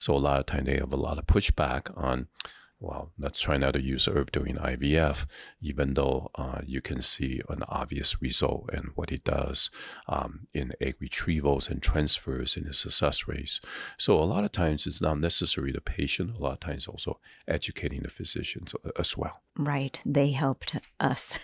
So a lot of time they have a lot of pushback on, well, let's try not to use herb during IVF, even though you can see an obvious result in what it does in egg retrievals and transfers in the success rates. So a lot of times it's not necessarily the patient, a lot of times also educating the physicians as well. Right. They helped us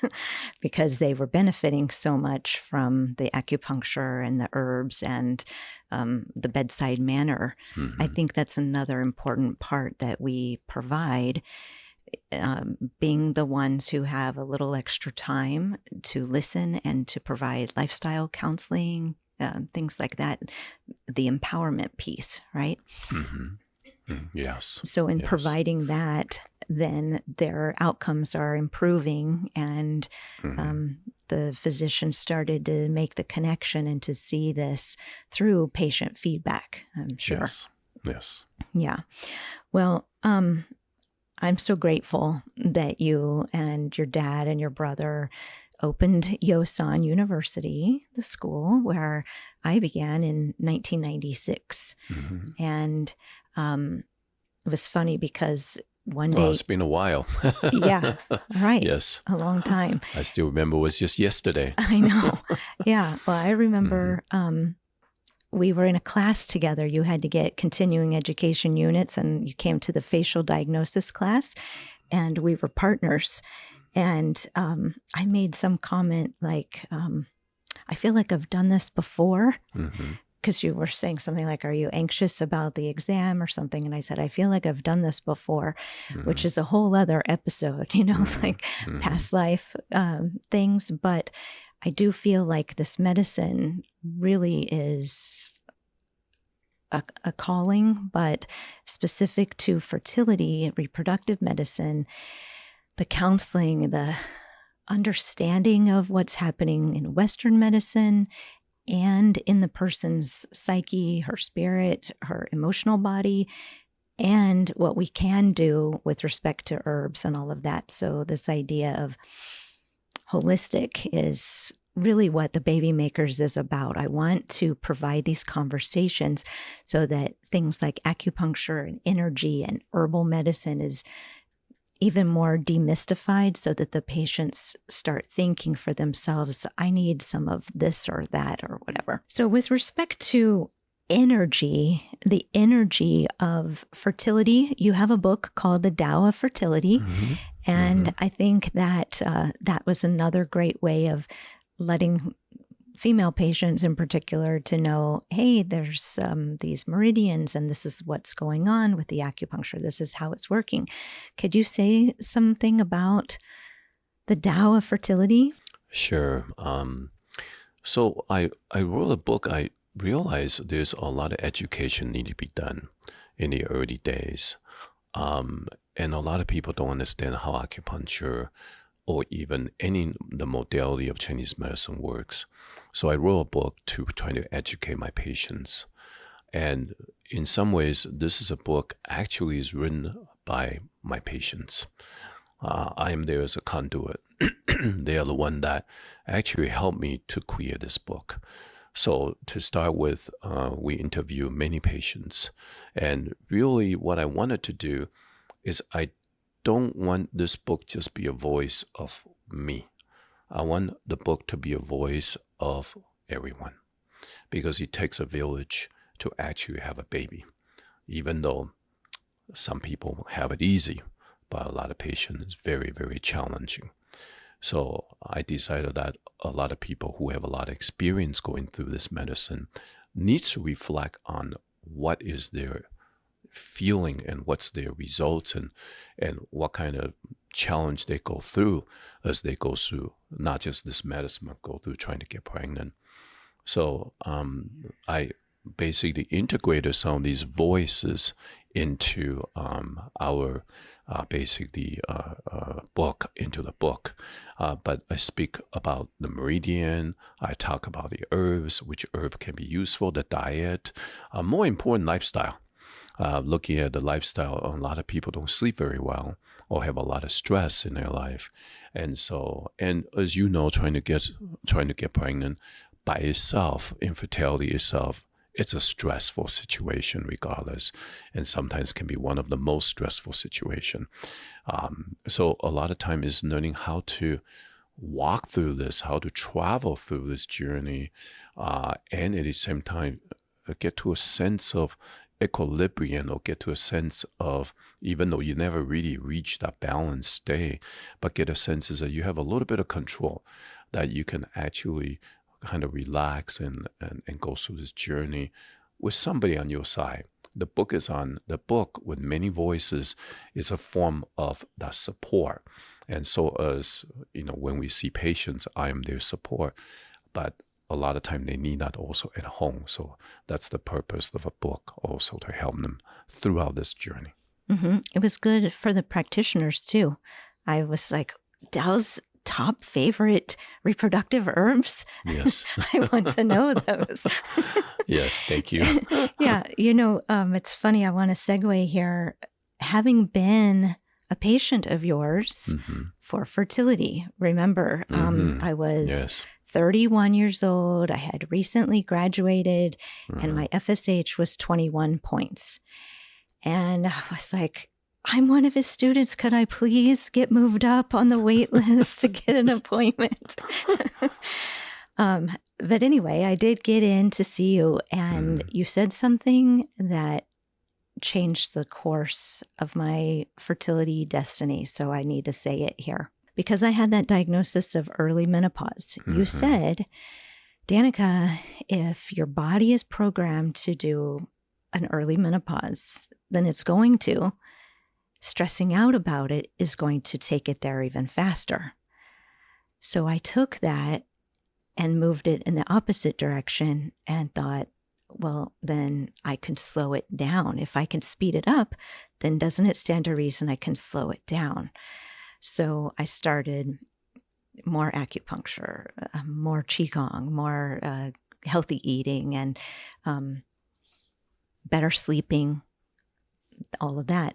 because they were benefiting so much from the acupuncture and the herbs and the bedside manner. I think that's another important part that we provide, being the ones who have a little extra time to listen and to provide lifestyle counseling, things like that, the empowerment piece, right? Yes. So in Yes. providing that, then their outcomes are improving, and the physicians started to make the connection and to see this through patient feedback, I'm sure. Yes. Yes. Yeah. Well, I'm so grateful that you and your dad and your brother opened Yosan University, the school where I began in 1996. And it was funny because one day... Well, it's been a while. Yeah, right. Yes. A long time. I still remember it was just yesterday. I know. Yeah. Well, I remember we were in a class together. You had to get continuing education units, and you came to the facial diagnosis class, and we were partners. And I made some comment like, I feel like I've done this before. Because you were saying something like, are you anxious about the exam or something? And I said, I feel like I've done this before, which is a whole other episode, like past life things. But I do feel like this medicine really is a calling, but specific to fertility, reproductive medicine, the counseling, the understanding of what's happening in Western medicine and in the person's psyche, her spirit, her emotional body, and what we can do with respect to herbs and all of that. So this idea of holistic is really what the Baby Makers is about. I want to provide these conversations so that things like acupuncture and energy and herbal medicine is even more demystified, so that the patients start thinking for themselves, I need some of this or that or whatever. So with respect to energy, the energy of fertility, you have a book called The Tao of Fertility. And I think that that was another great way of letting female patients in particular to know, hey, there's these meridians and this is what's going on with the acupuncture. This is how it's working. Could you say something about the Tao of Fertility? Sure. So I wrote a book. I realized there's a lot of education need to be done in the early days. And a lot of people don't understand how acupuncture or even the modality of Chinese medicine works. So I wrote a book to try to educate my patients. And in some ways, this is a book actually is written by my patients. I am there as a conduit. They are the one that actually helped me to create this book. So to start with, we interview many patients. And really what I wanted to do is I don't want this book just be a voice of me. I want the book to be a voice of everyone, because it takes a village to actually have a baby, even though some people have it easy, but a lot of patients it's very, very challenging. So I decided that a lot of people who have a lot of experience going through this medicine needs to reflect on what is their feeling and what's their results and what kind of challenge they go through as they go through not just this medicine, but go through trying to get pregnant. So I basically integrated some of these voices into our book, into the book. But I speak about the meridian. I talk about the herbs, which herb can be useful, the diet, more important, lifestyle. Looking at the lifestyle, a lot of people don't sleep very well or have a lot of stress in their life. And so, and as you know, trying to get pregnant by itself, infertility itself it's a stressful situation regardless, and sometimes can be one of the most stressful situation. So a lot of time is learning how to walk through this, how to travel through this journey, and at the same time get to a sense of equilibrium, or get to a sense of, even though you never really reach that balanced state, but get a sense is that you have a little bit of control, that you can actually kind of relax and go through this journey with somebody on your side. The book with many voices is a form of that support. And so as when we see patients, I am their support, but a lot of time they need that also at home. So that's the purpose of a book, also to help them throughout this journey. It was good for the practitioners too. I was like, Dow's top favorite reproductive herbs? Yes. I want to know those. Yes, thank you. Yeah, it's funny. I want to segue here. Having been a patient of yours for fertility, remember, I was 31 years old. I had recently graduated, and my FSH was 21 points. And I was like, I'm one of his students. Could I please get moved up on the wait list to get an appointment? But anyway, I did get in to see you, and you said something that changed the course of my fertility destiny. So I need to say it here. Because I had that diagnosis of early menopause. You said, Danica, if your body is programmed to do an early menopause, then it's going to. Stressing out about it is going to take it there even faster. So I took that and moved it in the opposite direction and thought, well, then I can slow it down. If I can speed it up, then doesn't it stand to reason I can slow it down? So I started more acupuncture, more qigong, more healthy eating, and better sleeping, all of that.